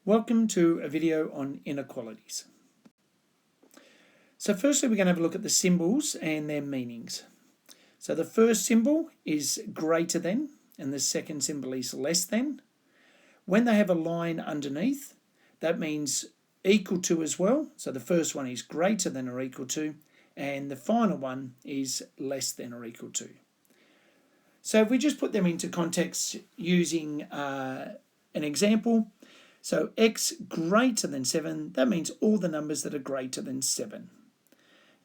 Welcome to a video on inequalities. So firstly, we're going to have a look at the symbols and their meanings. So the first symbol is greater than, and the second symbol is less than. When they have a line underneath, that means equal to as well. So the first one is greater than or equal to, and the final one is less than or equal to. So if we just put them into context using an example, so x greater than 7, that means all the numbers that are greater than 7.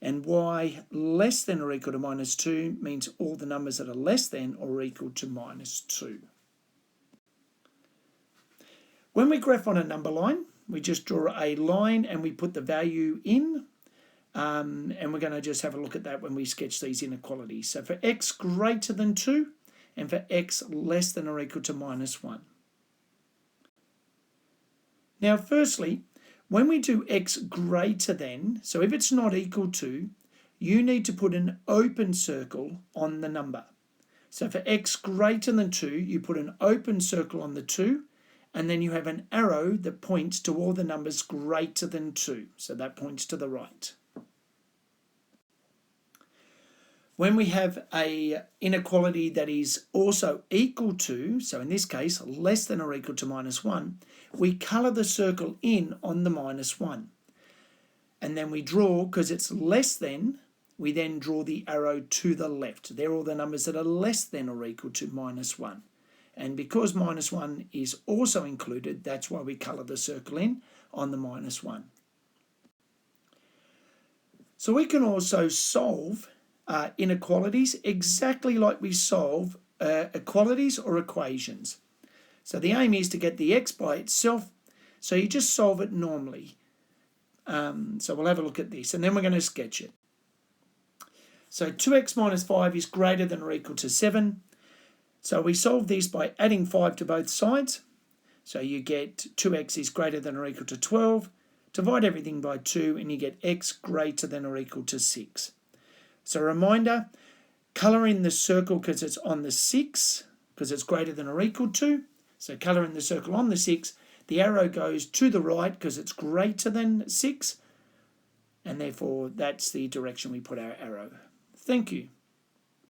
And y less than or equal to minus 2 means all the numbers that are less than or equal to minus 2. When we graph on a number line, we just draw a line and we put the value in. And we're going to just have a look at that when we sketch these inequalities. So for x greater than 2 and for x less than or equal to minus 1. Now, firstly, when we do x greater than, so if it's not equal to, you need to put an open circle on the number. So for x greater than 2, you put an open circle on the 2, and then you have an arrow that points to all the numbers greater than 2. So that points to the right. When we have an inequality that is also equal to, so in this case, less than or equal to minus 1, we colour the circle in on the minus 1. And then we draw, because it's less than, we then draw the arrow to the left. They're all the numbers that are less than or equal to minus 1. And because minus 1 is also included, that's why we colour the circle in on the minus 1. So we can also solve inequalities exactly like we solve equalities or equations. So the aim is to get the x by itself, so you just solve it normally. So we'll have a look at this and then we're going to sketch it. So 2x minus 5 is greater than or equal to 7. So we solve this by adding 5 to both sides. So you get 2x is greater than or equal to 12. Divide everything by 2 and you get x greater than or equal to 6. So a reminder, colour in the circle because it's on the 6, because it's greater than or equal to. So colour in the circle on the 6. The arrow goes to the right because it's greater than 6. And therefore, that's the direction we put our arrow. Thank you.